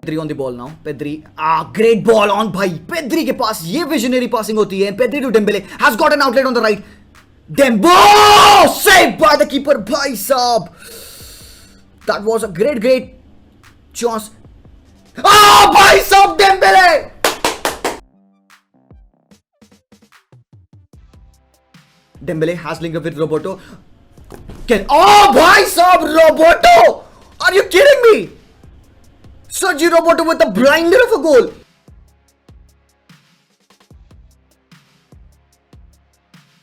Pedri on the ball now. Pedri, great ball on भाई. Pedri के पास ये visionary passing होती है. Pedri to Dembele has got an outlet on the right. Dembele saved by the keeper. भाई साहब, that was a great chance. भाई साहब Dembele. Dembele has linked up with Roberto. भाई साहब Roberto. Are you kidding me? Sergio Roberto with the blinder of a goal.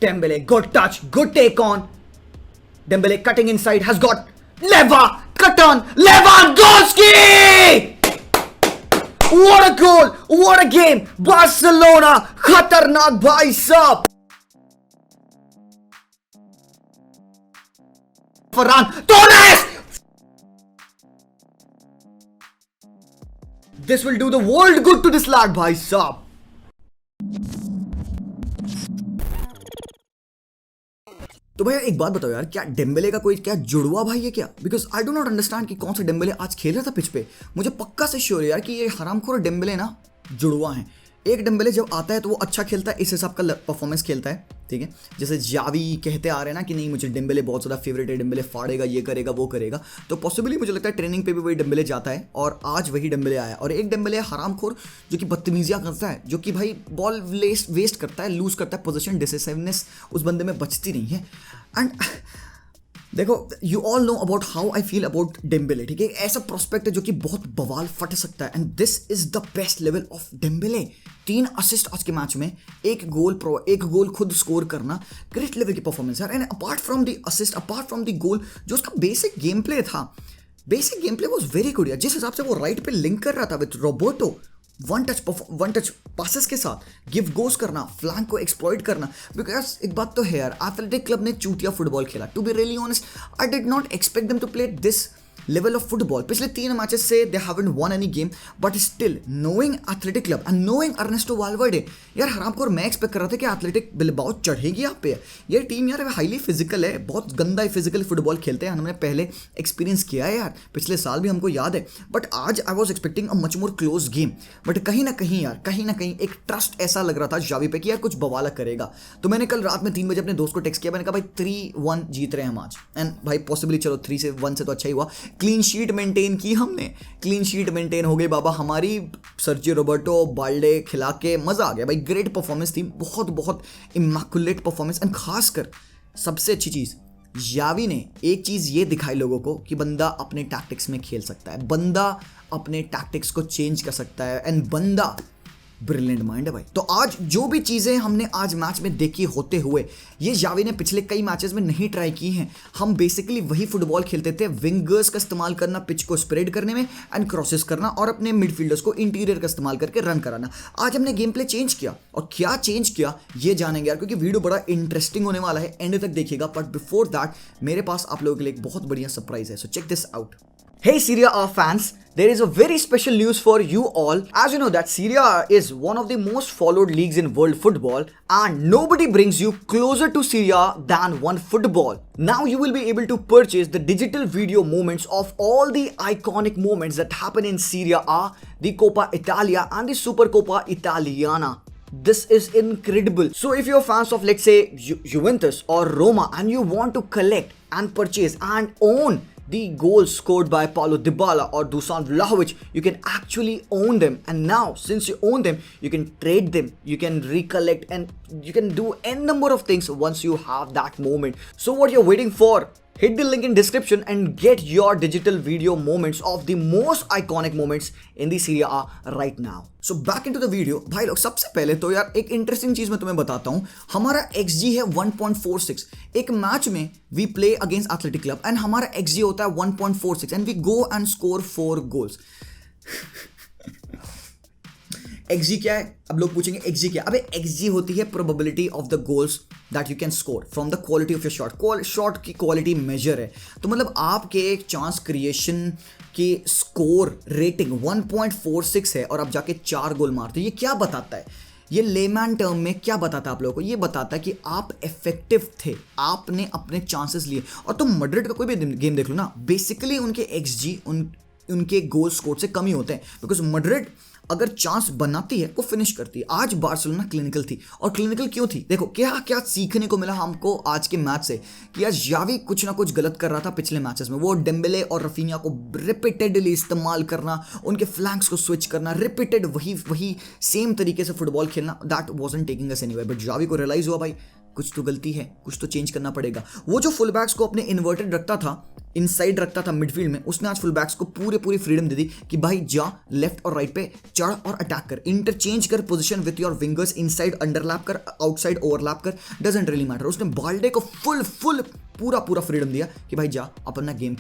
Dembele, good touch, good take on. Dembele cutting inside, has got cut on, Lewandowski! What a goal, what a game. Barcelona, khatarnak bhai sahab. Ferran Torres! This will do the world good to this lad, bhai sahab. तो भैया एक बात बताओ यार, क्या Dembélé का कोई क्या जुड़वा भाई है क्या? Because I do not understand कि कौन सा डेम्बेले आज खेल रहा था पिच पे. मुझे पक्का से श्योर है यार कि ये हरामखोर डेम्बेले ना जुड़वा है. एक डेम्बेले जब आता है तो वो अच्छा खेलता है, इस हिसाब का परफॉर्मेंस खेलता है, ठीक है. जैसे जावी कहते आ रहे हैं ना कि नहीं मुझे डेम्बेले बहुत ज़्यादा फेवरेट है, डेम्बेले फाड़ेगा, ये करेगा वो करेगा. तो पॉसिबली मुझे लगता है ट्रेनिंग पे भी वही डेम्बेले जाता है और आज वही डेम्बेले आया. और एक डेम्बेले हरामखोर जो कि बदतमीजियाँ करता है, जो कि भाई बॉल वेस्ट करता है, लूज करता है, पोजीशन डिसिसिवनेस उस बंदे में बचती नहीं है. एंड देखो, you all know about how I feel about Dembélé, ठीक है. ऐसा प्रोस्पेक्ट है जो कि बहुत बवाल फट सकता है. And this is the best level of Dembélé. 3 assist आज के मैच में, एक गोल खुद स्कोर करना, ग्रेट लेवल की परफॉर्मेंस है. And apart from the assist, apart from the गोल, जो उसका बेसिक गेम प्ले था, basic game play was very good यार. जिस हिसाब से वो राइट पे लिंक कर रहा था with Roberto, one touch passes के साथ गिव गोस करना, फ्लैंक को एक्सप्लॉइट करना. बिकॉज एक बात तो है यार, एथलेटिक क्लब ने चूतिया फुटबॉल खेला. To be really honest, I did not expect them to play this level of football. पिछले 3 मैचेस से they haven't won any game, but still knowing athletic club and knowing Ernesto Valverde, यार हरामखोर मैं expect कर रहा था कि athletic Bilbao चढ़ेगी यहाँ पे. ये टीम यार हाईली फिजिकल है, बहुत गंदा फिजिकल फुटबॉल खेलते हैं. हमने पहले एक्सपीरियंस किया है यार, पिछले साल भी हमको याद है. बट आज I was expecting a much more close game. But कहीं ना कहीं एक ट्रस्ट ऐसा लग रहा था जावी पे कि यार कुछ बवाला करेगा. तो मैंने कल रात में 3 बजे अपने दोस्त को टेक्स्ट किया. मैंने कहा भाई 3-1 जीत रहे हैं हम आज. एंड भाई पॉसिबली चलो 3-1 से तो अच्छा ही हुआ. क्लीन शीट मेंटेन की हमने, क्लीन शीट मेंटेन हो गई बाबा हमारी. सर्जियो रोबर्टो बाल्डे खिला के मजा आ गया भाई. ग्रेट परफॉर्मेंस थी, बहुत इमैकुलेट परफॉर्मेंस. एंड खासकर सबसे अच्छी चीज, जावी ने एक चीज ये दिखाई लोगों को कि बंदा अपने टैक्टिक्स में खेल सकता है, बंदा अपने टैक्टिक्स को चेंज कर सकता है. एंड बंदा ब्रिलियंट माइंड है भाई. तो आज जो भी चीज़ें हमने आज मैच में देखी होते हुए, ये जावी ने पिछले कई मैचेस में नहीं ट्राई की हैं. हम बेसिकली वही फुटबॉल खेलते थे, विंगर्स का इस्तेमाल करना, पिच को स्प्रेड करने में एंड क्रॉसेस करना, और अपने मिडफील्डर्स को इंटीरियर का इस्तेमाल करके रन कराना. आज हमने गेम प्ले चेंज किया, और क्या चेंज किया ये जानेंगे यार, क्योंकि वीडियो बड़ा इंटरेस्टिंग होने वाला है. एंड तक देखिएगा. बट बिफोर दैट मेरे पास आप लोगों के लिए एक बहुत बढ़िया सरप्राइज है. So check this out. Hey Serie A fans, there is a very special news for you all. As you know that Serie A is one of the most followed leagues in world football, and nobody brings you closer to Serie A than OneFootball. Now you will be able to purchase the digital video moments of all the iconic moments that happen in Serie A, the Coppa Italia and the Supercoppa Italiana. This is incredible. So if you're fans of, let's say, Juventus or Roma, and you want to collect and purchase and own the goals scored by Paulo Dybala or Dusan Vlahovic, you can actually own them. And now since you own them, you can trade them, you can recollect, and you can do n number of things once you have that moment. So what you're waiting for? Hit the link in description and get your digital video moments of the most iconic moments in the Serie A right now. So back into the video. भाई लोग, सबसे पहले तो यार एक interesting चीज मैं तुम्हें बताता हूँ. हमारा XG है 1.46. एक मैच में we play against athletic club and हमारा XG होता है 1.46 and we go and score 4 goals. XG क्या है? अब लोग पूछेंगे XG क्या? अबे XG होती है probability of the goals that you can score from the quality of your shot. Shot की क्वालिटी मेजर है. तो मतलब आपके चांस क्रिएशन की स्कोर रेटिंग 1.46 है और आप जाके 4 गोल मारते हो. ये क्या बताता है? ये लेमैन टर्म में क्या बताता है आप लोगों को? ये बताता है कि आप इफेक्टिव थे, आपने अपने चांसेस लिए. और तुम मैड्रिड का कोई भी गेम देख लो ना, बेसिकली उनके XG उनके गोल स्कोर से कम ही होते हैं, बिकॉज मैड्रिड अगर चांस बनाती है वो फिनिश करती है। आज बार्सिलोना क्लिनिकल थी, और क्लिनिकल क्यों थी? देखो क्या क्या सीखने को मिला हमको आज के मैच से, कि आज जावी कुछ ना कुछ गलत कर रहा था पिछले मैचेस में। वो डेम्बेले और रफीनिया को रिपीटेडली इस्तेमाल करना, उनके फ्लैंक्स को स्विच करना, रिपीटेड वही सेम तरीके से फुटबॉल खेलना, that wasn't taking us anywhere. But Xavi को रियलाइज हुआ भाई कुछ तो गलती है, कुछ तो चेंज करना पड़ेगा। वो जो फुल बैक्स को अपने इन्वर्टेड रखता था, इनसाइड रखता था मिडफील्ड में, उसने आज फुल बैक्स को पूरी फ्रीडम दे दी कि भाई जा लेफ्ट और राइट पे चढ़ और अटैक कर, इंटरचेंज कर position with your wingers, inside underlap कर, आउटसाइड ओवरलैप कर, डजंट रियली मैटर। उसने बाल्डे को फुल पूरा फ्रीडम दिया कि भाई जा अपना गेम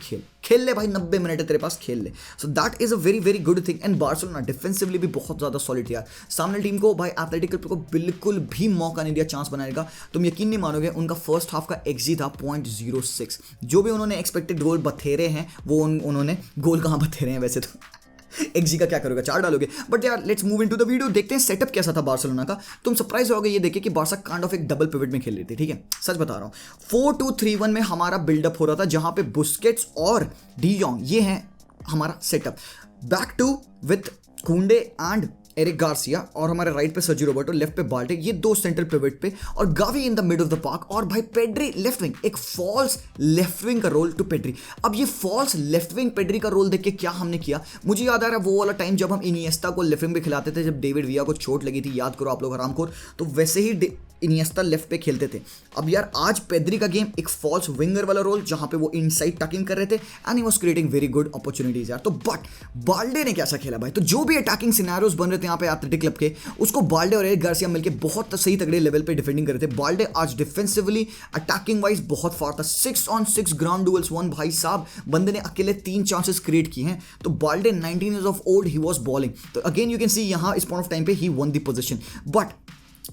खेल ले भाई, 90 मिनट है तेरे पास, खेल ले। So that is a very good thing. And Barcelona defensively भी बहुत ज्यादा सॉलिड यार। सामने टीम को भाई एथलेटिक क्लब को बिल्कुल भी मौका नहीं दिया चांस बनाने का। तुम यकीन नहीं मानोगे, उनका फर्स्ट हाफ का एक्जी था 0.06। जो भी उन्होंने एक्सपेक्टेड गोल बथेरे हैं वो उन्होंने गोल कहाँ बथेरे हैं वैसे तो एक्जी का क्या करोगे, 4 डालोगे। बट यार let's move into the video, देखते हैं सेटअप कैसा था बार्सिलोना का। तुम सरप्राइज होगे ये देखिए कि बार्सा काइंड ऑफ एक डबल पिवट में खेल रही थी, ठीक है, सच बता रहा हूँ। 4-2-3-1 में हमारा बिल्डअप हो रहा था, जहां पे बुस्केट्स और डी जॉन्ग ये है हमारा सेटअप। बैक टू विथ कुंडे एंड एरिक गार्सिया, और हमारे राइट पे सर्जियो रोबर्टो, लेफ्ट पे बाल्टे, ये 2 सेंट्रल पिवट पे, और Gavi in the mid of the park, और भाई पेड्री लेफ्ट विंग, एक फॉल्स लेफ्ट विंग का रोल टू पेड्री। अब ये फॉल्स लेफ्ट विंग पेड्री का रोल देख के क्या हमने किया, मुझे याद आ रहा है वो वाला टाइम जब हम इनिएस्टा को लेफ्ट विंग पे खिलाते थे, जब डेविड विया को चोट लगी थी, याद करो आप लोग हरामखोर, तो वैसे ही इनिएस्टा लेफ्ट पे खेलते थे। अब यार आज पेड्री का गेम एक फॉल्स विंगर वाला रोल, जहां पे वो इनसाइड टकिंग कर रहे थे, and he was creating very good opportunities यार। तो बट बाल्डे ने कैसा खेला भाई, तो जो भी अटैकिंग सिनेरियोस बन रहे थे यहाँ पे एथलेटिक क्लब के, उसको बाल्डे और एरिक गार्सिया मिलकर बहुत सही तगड़े लेवल पे डिफेंडिंग कर रहे थे। बाल्डे आज डिफेंसिवली अटैकिंग वाइज बहुत फार था, 6-on-6 ग्राउंड डुएल्स वन, भाई साहब बंदे ने अकेले 3 चांसेस क्रिएट किए हैं। तो Balde 19 years of old, he was balling. तो अगेन यू कैन सी यहाँ इस पॉइंट ऑफ टाइम पे he won the position. But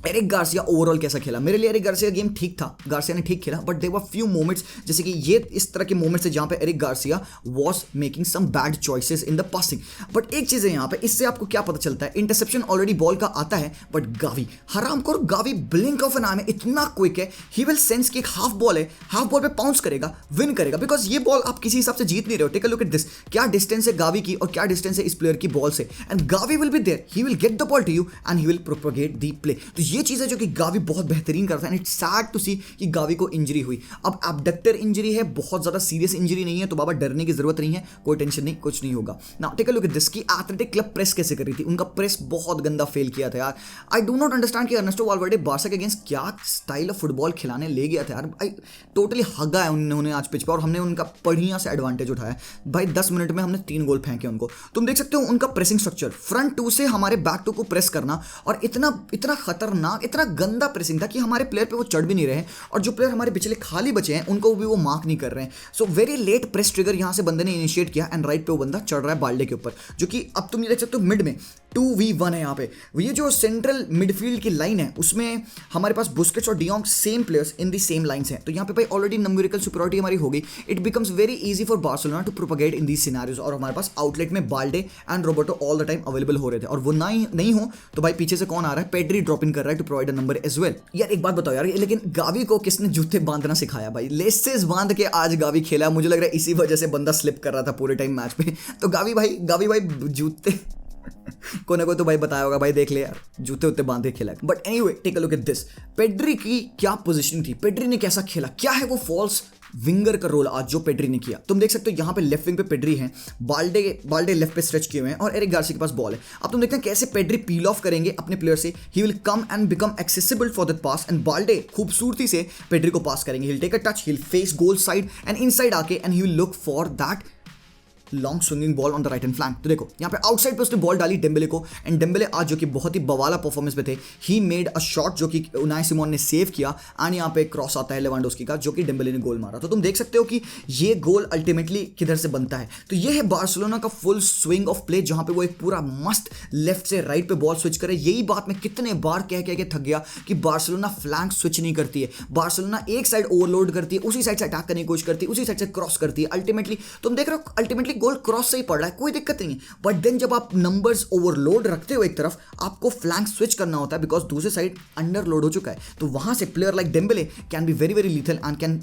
Eric Garcia overall कैसा खेला, मेरे लिए एरिक गार्सिया गेम ठीक था, गार्सिया ने ठीक खेला, but there were few moments, जैसे कि ये इस तरह के मोमेंट्स है जहां पे Eric Garcia was making some bad choices in the passing. But एक चीज है यहाँ पे, इससे आपको क्या पता चलता है, इंटरसेप्शन ऑलरेडी बॉल का आता है, बट गावी हरामखोर Gavi blink of an eye में इतना क्विक है, ही विल सेंस कि एक हाफ बॉल है, हाफ बॉल पे पाउंस करेगा, विन करेगा, बिकॉज ये बॉल आप किसी हिसाब से जीत नहीं रहे हो। Take a look at this, क्या डिस्टेंस है गावी की और क्या डिस्टेंस है इस प्लेयर की बॉल से, and Gavi will be there, he will get the ball to you and he will propagate the play. तो ये चीज है जो कि गावी बहुत बेहतरीन करता है, एंड इट्स सैड टू सी कि गावी को इंजरी हुई। अब एब्डक्टर इंजरी है, बहुत ज्यादा सीरियस इंजरी नहीं है, तो बाबा डरने की जरूरत नहीं है, कोई टेंशन नहीं, कुछ नहीं होगा। Now take a look at this कि एथलेटिक क्लब प्रेस कैसे कर रही थी, उनका प्रेस बहुत गंदा फेल किया था यार। आई डू नॉट अंडरस्टैंड कि अर्नेस्टो वाल्वर्डे बार्सा के अगेंस्ट क्या स्टाइल ऑफ फुटबॉल खिलाने ले गया था यार। आई टोटली हगा है उन्होंने आज पिच पर, और हमने उनका बढ़िया से एडवांटेज उठाया भाई। 10 मिनट में हमने 3 गोल फेंके उनको। तुम देख सकते हो उनका प्रेसिंग स्ट्रक्चर, फ्रंट 2 से हमारे बैक 2 को प्रेस करना, और इतना खतरनाक, इतना गंदा प्रेसिंग था कि हमारे प्लेयर पे वो चढ़ भी नहीं रहे, और जो प्लेयर हमारे पिछले खाली बचे हैं उनको भी वो मार्क नहीं कर रहे हैं। So very late press trigger यहां से बंदे ने इनिशिएट किया, एंड राइट पे वो बंदा चढ़ रहा है बाल्डे के ऊपर, जो कि अब तुम ये देख सकते हो मिड में 2v1 है यहाँ पे। ये जो सेंट्रल मिडफील्ड की लाइन है उसमें हमारे पास बुस्केट्स और de Jong same players in the same lines हैं, तो यहाँ पे भाई ऑलरेडी न्यूमेरिकल सुपीरियरिटी हमारी हो गई। It becomes very easy for Barcelona to propagate in the scenarios, और हमारे पास आउटलेट में Balde and Roberto all the time available हो रहे थे, और वो नहीं हो तो भाई पीछे से कौन आ रहा है, पेड्री ड्रॉप इन कर रहा है to provide a number as well. यार एक बात बताओ यार, लेकिन गावी को किसने जूते बांधना सिखाया भाई, लेसेस बांध के आज गावी खेला, मुझे लग रहा है इसी वजह से बंदा स्लिप कर रहा था पूरे टाइम मैच पे। तो गावी भाई जूते कोई ना कोई तो भाई बताया होगा भाई, देख ले यार जूते उत्ते बांधे खेला। But anyway take a look at this, Pedri की क्या पोजीशनिंग थी, पेड्री ने कैसा खेला, क्या है वो फॉल्स विंगर का रोल आज जो पेड्री ने किया। तुम देख सकते हो यहाँ पे लेफ्ट विंग पे पेड्री है, बाल्डे लेफ्ट पे स्ट्रेच किए हुए हैं, और एरिक गार्सिया के पास बॉल है। अब तुम देखते हैं कैसे पेड्री पील ऑफ करेंगे अपने प्लेयर से, he will come and become accessible for that pass, and Balde खूबसूरती से पेड्री को पास करेंगे, he will take a touch, he will face goal side and inside आके, and he will look for that long swinging ball on the right hand flank. तो देखो यहाँ पे outside पे उसने बॉल डाली डेम्बेले को, एंड डेम्बेले आज जो कि बहुत ही बवाला परफॉर्मेंस पे थे, ही मेड अ शॉट जो कि उनाई सिमोन ने सेव किया, एंड यहाँ पे क्रॉस आता है लेवांडोस्की का, जो कि डेम्बेले ने गोल मारा। तो तुम देख सकते हो कि ये गोल अल्टीमेटली किधर से बनता है। तो ये है बार्सिलोना का फुल स्विंग ऑफ प्ले, जहां पे वो एक पूरा मस्त लेफ्ट से राइट पे बॉल स्विच करे। यही बात मैं कितने बार कह के थक गया कि बार्सिलोना फ्लैंक स्विच नहीं करती है, बार्सिलोना एक साइड ओवरलोड करती है, उसी साइड से अटैक करने की कोशिश करती है, उसी साइड से क्रॉस करती है। अल्टीमेटली तुम देख रहे हो, अल्टीमेटली गोल क्रॉस से ही पड़ रहा है, कोई दिक्कत नहीं है। बट देन जब आप नंबर्स ओवरलोड रखते हो एक तरफ, आपको फ्लैंक स्विच करना होता है, बिकॉज दूसरे साइड अंडरलोड हो चुका है। तो वहां से player like Dembélé can be very lethal and can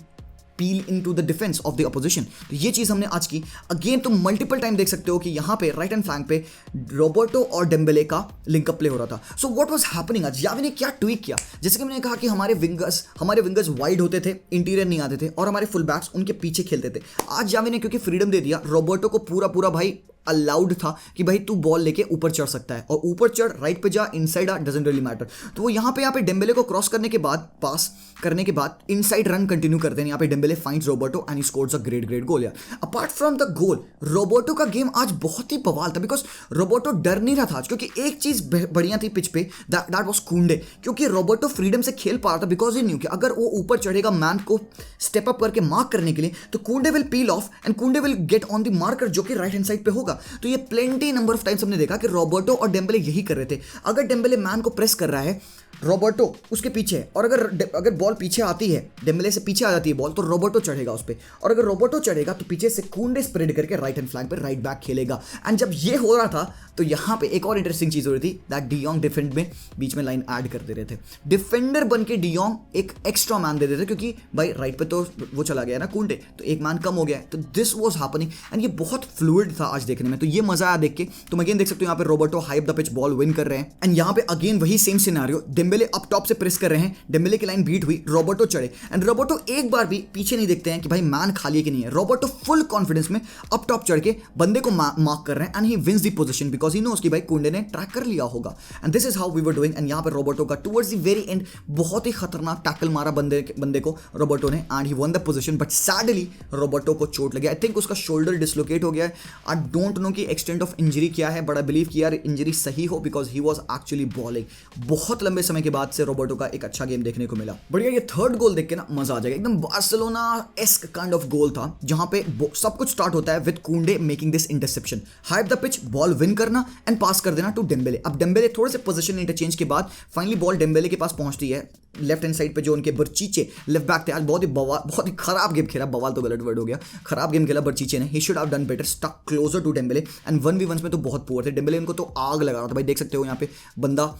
peel into the defence of the opposition. तो ये चीज़ हमने आज की। अगेन तुम मल्टीपल टाइम देख सकते हो कि यहाँ पे राइट हैंड फ्लैंक पे रॉबर्टो और डेम्बेले का लिंकअप प्ले हो रहा था। सो व्हाट वाज हैपनिंग आज यावी ने क्या ट्वीक किया, जैसे कि मैंने कहा कि हमारे विंगर्स वाइड होते थे, इंटीरियर नहीं आते थे, और हमारे फुल बैक्स उनके पीछे खेलते थे। आज यावी ने क्योंकि फ्रीडम दे दिया, रॉबर्टो को पूरा भाई अलाउड था कि भाई तू बॉल लेके ऊपर चढ़ सकता है, और ऊपर चढ़, राइट पे जा, इनसाइड आ, डजंट रियली मैटर। तो वो यहाँ पे डेम्बेले को क्रॉस करने के बाद, पास करने के बाद इनसाइड रन कंटिन्यू करते हैं। यहाँ पे Dembele finds Roberto and he scores a great goal. यार apart from the goal, Roberto का गेम आज बहुत ही बवाल था, बिकॉज रॉबर्टो डर नहीं रहा था आज, क्योंकि एक चीज बढ़िया थी पिच पे, दैट वाज कुंडे, क्योंकि रॉबर्टो फ्रीडम से खेल पा रहा था, बिकॉज ही न्यू कि अगर वो ऊपर चढ़ेगा मैन को स्टेप अप करके मार्क करने के लिए, तो कुंडे विल पील ऑफ एंड कुंडे will get on the marker जो कि राइट हैंड साइड पे होगा। तो ये प्लेंटी नंबर ऑफ टाइम्स हमने देखा कि रॉबर्टो और डेम्बेले यही कर रहे थे। अगर डेम्बेले मैन को प्रेस कर रहा है, रॉबर्टो उसके पीछे है, और अगर बॉल पीछे आती है, डेम्बेले से पीछे आ जाती है बॉल, तो रॉबर्टो चढ़ेगा उस पर, और अगर रॉबर्टो चढ़ेगा तो पीछे से कुंडे स्प्रेड करके राइट हैंड फ्लैंक पे राइट बैक खेलेगा। एंड जब ये हो रहा था तो यहाँ पे एक और इंटरेस्टिंग चीज हो रही थी, दैट डियोंग डिफेंड में बीच में लाइन ऐड कर दे रहे थे। डिफेंडर बन के डियोंग एक एक्स्ट्रा मैन दे देते, क्योंकि भाई राइट पे तो वो चला गया ना कुंडे, तो एक मैन कम हो गया है। तो दिस वॉज हैपनिंग एंड ये बहुत फ्लूइड था आज देखने में, तो ये मजा आया देख के। तुम अगेन देख सकते हो यहाँ पे Roberto hype the pitch, ball win कर रहे हैं, एंड यहाँ पे अगेन वही same scenario, Dembélé up top से प्रेस कर रहे हैं, डेम्बेले की लाइन बीट हुई, रॉबर्टो चढ़े, एंड रॉबर्टो एक बार भी पीछे नहीं देखते हैं कि भाई मैन खाली है कि नहीं है। रॉबर्टो फुल कॉन्फिडेंस में अप टॉप चढ़ के बंदे को मार्क कर रहे हैं, and he wins the position because he knows कि भाई कुंडे ने ट्रैक कर लिया होगा। And this is how we were doing. एंड यहाँ पे रॉबर्टो का टुवर्ड्स द वेरी एंड बहुत ही खतरनाक टैकल मारा बंदे को रॉबर्टो ने, and he won the position, but sadly Roberto को चोट लगी। आई थिंक उसका शोल्डर डिसलोकेट हो गया है। आई डोंट नो कि एक्सटेंट ऑफ इंजरी क्या है, बट आई बिलीव कि यार इंजरी सही हो, because he was actually bowling. बहुत लंबे समय के बाद से रॉबर्टो का एक अच्छा गेम देखने को मिला। बढ़िया, ये थर्ड गोल देख के ना मजा आ जाएगा, एकदम Barcelona ask kind of goal था, जहां पे सब कुछ स्टार्ट होता है विद कुंडे making this interception, hype the pitch, ball win करना एंड पास कर देना टू डेम्बेले। अब डेम्बेले थोड़े से पोजीशन इंटरचेंज के बाद फाइनली बॉल डेम्बेले के पास पहुंचती है, लेफ्ट हैंड साइड पे जो उनके बर्चीचे लेफ्ट बैक थे। आज बहुत ही खराब गेम खेला, बवाल तो गलत वर्ड हो गया, खराब गेम खेला बर्चीचे ने। He should have done better, stuck closer to Dembele, and 1v1 में तो बहुत पुअर थे डेम्बेले, उनको तो आग लगा रहा था भाई। देख सकते हो यहाँ पे बंदा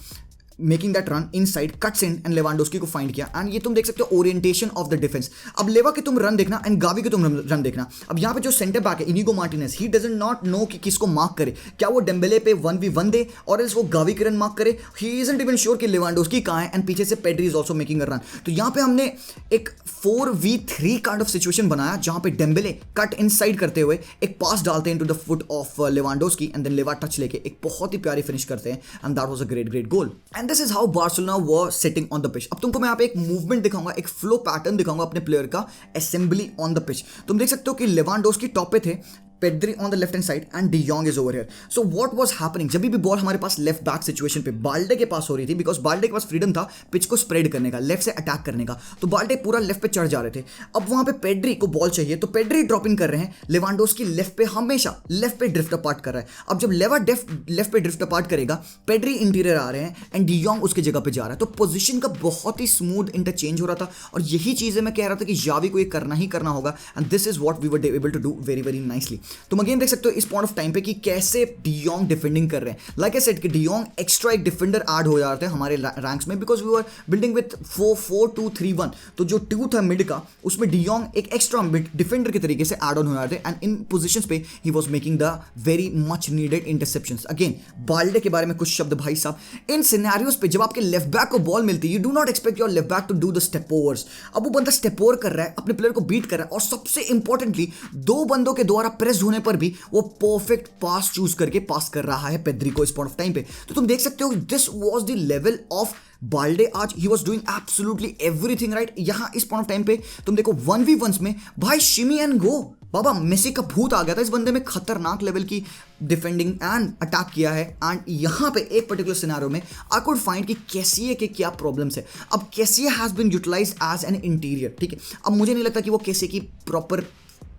making that run inside, cuts in and Lewandowski को फाइंड किया, एंड ये तुम देख सकते हो ओरिएंटेशन ऑफ द डिफेंस। अब लेवा के तुम रन देखना एंड गावी के तुम रन देखना। अब यहाँ पे जो सेंटर बैक है Inigo Martinez, he doesn't not know कि किसको मार्क करे, क्या वो डेम्बेले पे 1v1 दे और एल्स वो गावी के रन मार्क करे। ही इजंट इवन श्योर कि लेवांडोस्की कहाँ है, एंड पीछे से Pedri is also making a run. तो यहाँ पे हमने एक 4v3 काइंड ऑफ सिचुएशन बनाया, जहाँ पे डेम्बेले कट इनसाइड करते हुए एक पास डालते हैं into the foot of Lewandowski, and then Lewa touch लेके एक बहुत ही प्यारी फिनिश करते हैं, and that was a great goal. And this is how Barcelona were sitting on the pitch. अब तुमको मैं यहाँ पे एक मूवमेंट दिखाऊंगा, एक फ्लो पैटर्न दिखाऊंगा अपने प्लेयर का, असेंबली ऑन द पिच। तुम देख सकते हो कि लेवांडोस्की टॉप पे थे, Pedri on the left hand side and de Jong is over here. So what was happening, जब भी बॉल हमारे पास लेफ्ट बैक सिचुएशन पे बाल्डे के पास हो रही थी, बिकॉज बाल्डे के पास फ्रीडम था पिच को स्प्रेड करने का, लेफ्ट से अटैक करने का, तो बाल्डे पूरा लेफ्ट पे चढ़ जा रहे थे। अब वहां पे पेड्री को बॉल चाहिए, तो पेड्री ड्रॉप इन कर रहे हैं, लेवांडोस्की लेफ्ट पे हमेशा लेफ्ट पे ड्रिफ्ट अपार्ट कर रहा है। अब जब लेवा लेफ्ट पे ड्रिफ्ट अपार्ट करेगा, पेड्री इंटीरियर आ रहे हैं एंड डियोंग उसकी जगह पे जा रहा है, तो पोजीशन का बहुत ही स्मूथ इंटरचेंज हो रहा था, और यही चीजें मैं कह रहा था कि यावी को ये करना ही करना होगा, and this is what we were able to do very nicely. तुम अगेन देख सकते हो इस पॉइंट ऑफ टाइम पे कि कैसे डियोंग डिफेंडिंग कर रहे हैं। लाइक आई सेड कि डियोंग एक्स्ट्रा एक डिफेंडर ऐड हो जाते हैं हमारे रैंक्स में, because we were building with 4-4-2-3-1, तो जो 2 था मिड का, उसमें डियोंग एक एक्स्ट्रा डिफेंडर के तरीके से ऐड ऑन हो जाते हैं, एंड इन पोजीशंस पे he was making the very much needed interceptions. Again Balde के बारे में कुछ शब्द भाई साहब, इन सिनेरियोस पे जब आपके लेफ्ट बैक को बॉल मिलती है, you do not expect your left back to do the step overs. अब वो बंदा स्टेप ओवर कर रहा है, अपने प्लेयर को बीट कर रहा है, और सबसे इंपॉर्टेंटली 2 बंदों के द्वारा प्रेस होने पर भी वो परफेक्ट पास चूज करके पास कर रहा है पेड्री को इस पॉइंट ऑफ टाइम पे। तो तुम देख सकते हो this was the level of Balde आज, he was doing absolutely everything right. यहां इस पॉइंट ऑफ टाइम पे तुम देखो 1v1s में भाई शिमी एंड गो, बाबा मेसी का भूत आ गया था इस बंदे में, खतरनाक लेवल की डिफेंडिंग एंड अटैक किया है। एंड यहाँ पे एक पर्टिकुलर सिनेरियो में आई कुड फाइंड कि कैसिये के क्या प्रॉब्लम्स है। अब Kessie has been utilized as an interior, ठीक है। अब मुझे नहीं लगता कि वो कैसिये की प्रॉपर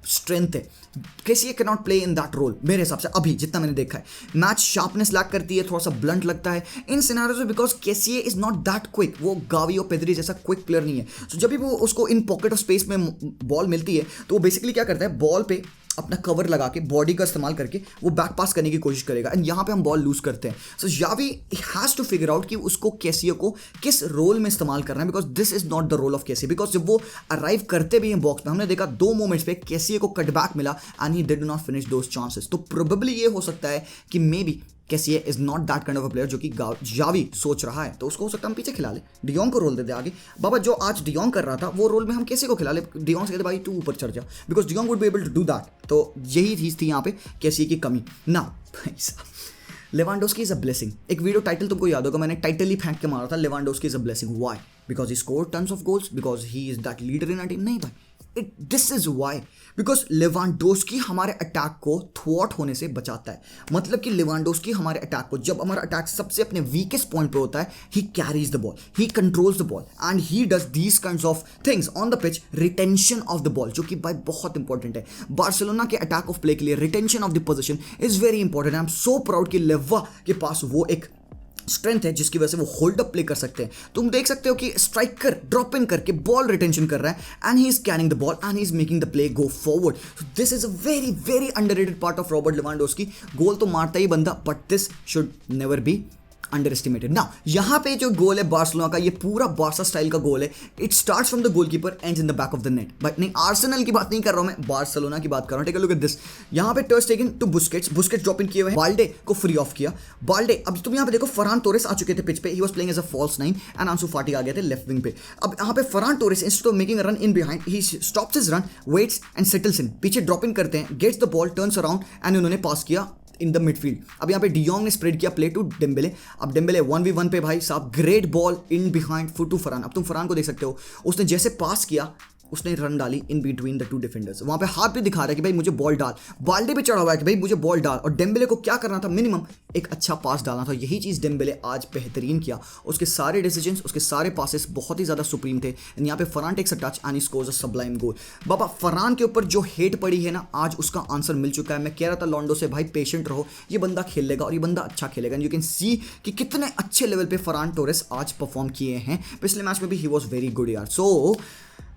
स्ट्रेंथ है, Kessie can not play in that role मेरे हिसाब से, अभी जितना मैंने देखा है। मैच शार्पनेस लैक करती है, थोड़ा सा ब्लंट लगता है इन सिनेरियोज में, because Kessie is not that quick, वो गावी और पेड्री जैसा क्विक प्लेयर नहीं है। सो जब भी वो उसको इन पॉकेट ऑफ स्पेस में बॉल मिलती है, तो वो बेसिकली क्या करता है, बॉल पे अपना कवर लगा के बॉडी का इस्तेमाल करके वो बैक पास करने की कोशिश करेगा एंड यहाँ पे हम बॉल लूज करते हैं. सो यावी हैज़ टू फिगर आउट कि उसको केसीए को किस रोल में इस्तेमाल करना है, because this is not the role of Kessie. Because जब वो अराइव करते भी हैं बॉक्स में, हमने देखा 2 मोमेंट्स पे केसीए को कटबैक मिला and he did not finish those chances. तो प्रोबेबली ये हो सकता है कि may be KCA is not that kind of a player जो कि जावी सोच रहा है. तो उसको हो सकता है हम पीछे खिला ले, डियोंग को रोल दे दे आगे. बाबा जो आज डियोंग कर रहा था वो रोल में हम केसीए को खिला ले. डियोंग से कहते भाई तू ऊपर चढ़ जा, because de Jong would be able to do that. तो यही चीज़ थी यहाँ पे केसीए की कमी ना. Lewandowski is a blessing. एक वीडियो टाइटल तुमको याद होगा, मैंने टाइटल ही फेंक के मारा था, Lewandowski is a blessing. Why? Because he score tons of goals, because he is that leader in a team. नहीं भाई, this is why, because Lewandowski हमारे अटैक को थ्वॉट होने से बचाता है. मतलब कि लेवांडोस्की हमारे अटैक को, जब हमारा अटैक सबसे अपने वीकेस्ट पॉइंट पे होता है, he carries the ball, he controls the ball and he does these kinds of things on the pitch. Retention of the ball जो कि भाई बहुत इंपॉर्टेंट है. बार्सिलोना के अटैक ऑफ प्ले के लिए retention of the position is very important. I am so proud कि लेवा के पास वो एक स्ट्रेंथ है जिसकी वजह से वो होल्ड अप प्ले कर सकते हैं. तुम देख सकते हो कि स्ट्राइकर ड्रॉप इन करके बॉल रिटेंशन कर रहा है and he is canning the ball and he is making the play go forward. So this is a very very underrated part of Robert Lewandowski. Goal तो मारता ही बंदा, but this should never be underestimated. ना यहाँ पे जो गोल है Barcelona का, ये पूरा बार्सा स्टाइल का गोल है. It starts from the goalkeeper ends in the back of the net. But नहीं, आर्सेनल की बात नहीं कर रहा हूं मैं, बार्सिलोना की बात कर रहा हूं. Take a look at this. यहाँ पे turn taken to Busquets drop in किए हुए हैं. बाल्डे को फ्री ऑफ किया. बाल्डे, अब तुम यहाँ पे देखो फरहान टोरेस आ चुके थे पिच पे. He was playing as a false 9 and Ansu Fati आ गए थे लेफ्ट विंग पे. अब यहाँ पे Farhan Torres instead of making a run in behind, he stops his run, waits and settles in. पीछे ड्रॉप इन करते हैं, gets the ball, turns around and उन्होंने पास किया इन द मिडफील्ड. अब यहाँ पे डियोंग ने स्प्रेड किया प्ले टू डेम्बेले. अब डेम्बेले 1v1 पे भाई साहब, great ball in behind to Ferran. अब तुम फरहान को देख सकते हो, उसने जैसे पास किया उसने रन डाली इन बिटवीन द 2 डिफेंडर्स. वहाँ पे हाथ भी दिखा रहा है कि भाई मुझे बॉल डाल. बाल्डे भी चढ़ा हुआ है कि भाई मुझे बॉल डाल. और डेम्बेले को क्या करना था, मिनिमम एक अच्छा पास डालना था. यही चीज़ डेम्बेले आज बेहतरीन किया. उसके सारे डिसीजंस, उसके सारे पासेस बहुत ही ज़्यादा सुप्रीम थे. यहाँ पे Ferran takes a touch and he scores a sublime goal. बाबा फरहान के ऊपर जो हेट पड़ी है ना, आज उसका आंसर मिल चुका है. मैं कह रहा था लॉन्डो से, भाई पेशेंट रहो, ये बंदा खेल लेगा और ये बंदा अच्छा खेलेगा. एंड यू कैन सी कि कितने अच्छे लेवल पे फरहान टोरेस आज परफॉर्म किए हैं. पिछले मैच में भी ही वॉज वेरी गुड यार. सो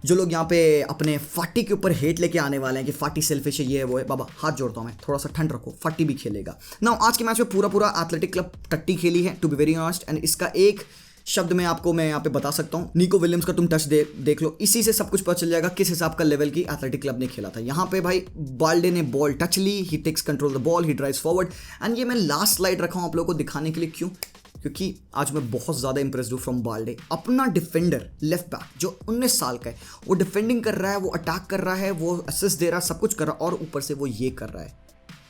जो लोग यहाँ पे अपने फाटी के ऊपर हेट लेके आने वाले हैं कि फाटी सेल्फिश है, ये है वो है, बाबा हाथ जोड़ता हूँ मैं, थोड़ा सा ठंड रखो, फाटी भी खेलेगा ना. आज के मैच में पूरा एथलेटिक क्लब टट्टी खेली है, to be very honest. And इसका एक शब्द में आपको मैं यहाँ पे बता सकता हूँ, निको विलियम्स का तुम टच देख लो, इसी से सब कुछ पता चल जाएगा किस हिसाब का लेवल की एथलेटिक क्लब ने खेला था. यहाँ पे भाई बाल्डे ने बॉल टच ली, he takes control the ball, he drives forward. And ये मैं लास्ट स्लाइड रखा हूँ आप लोगों को दिखाने के लिए. क्यों? क्योंकि आज मैं बहुत ज़्यादा इंप्रेस्ड हूँ फ्रॉम बाल्डे. अपना डिफेंडर लेफ्ट बैक जो 19 साल का है, वो डिफेंडिंग कर रहा है, वो अटैक कर रहा है, वो असिस्ट दे रहा है, सब कुछ कर रहा है, और ऊपर से वो ये कर रहा है,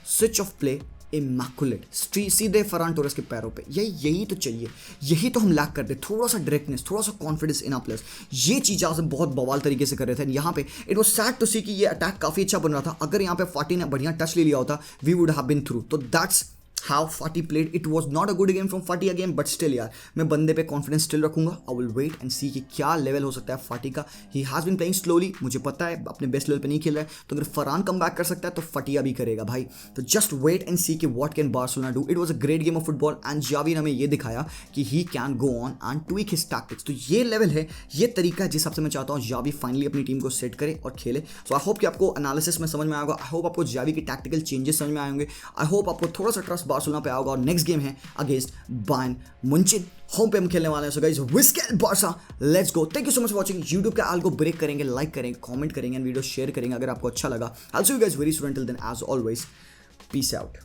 स्विच ऑफ प्ले इमैकुलेट, सीधे फरहान टोरेस के पैरों पे. यही तो चाहिए, यही तो हम लैक करते. थोड़ा सा डायरेक्टनेस, थोड़ा सा कॉन्फिडेंस इन आ प्लेयर्स, ये चीज़ आज हम बहुत बवाल तरीके से कर रहे थे. यहाँ पे इट वाज सैड टू सी कि ये अटैक काफ़ी अच्छा बन रहा था. अगर यहाँ पे फाटी ने बढ़िया टच ले लिया होता, we would have been through. तो that's how Fati played. It was not a good game from Fati again, but still यार मैं बंदे पे कॉन्फिडेंस स्टिल रखूंगा. I will wait and see कि क्या लेवल हो सकता है फाटी का. He has been playing slowly, मुझे पता है अपने बेस्ट लेवल पे नहीं खेल रहा है. तो अगर फरहान कम बैक कर सकता है तो फटिया भी करेगा भाई. तो जस्ट वेट एंड सी कि what can Barcelona do. It was a great game of football and Xavi ने हमें ये दिखाया कि he can go on and tweak his tactics. तो ये लेवल है, ये तरीका है जिस हिसाब से मैं चाहता हूँ जावी फाइनली अपनी टीम को सेट करे और खेले. सो आई होप कि आपको एनालिसिस में समझ में आएगा. आई होप आपको जावी की टैक्टिकल चेंजेस समझ में आएंगे. आई होप आपको थोड़ा सा ट्रस्ट बार्सिलोना पे आओगा. और नेक्स्ट गेम है अगेंस्ट बायर्न म्यूनिच, होम पे हम खेलने वाले हैं. सो गाइस, विस्केल Barca, let's go. Thank you so much for watching. YouTube के आल को ब्रेक करेंगे, लाइक करेंगे, कमेंट करेंगे एंड वीडियो शेयर करेंगे अगर आपको अच्छा लगा. I will see you guys very soon. Till then as always, peace out.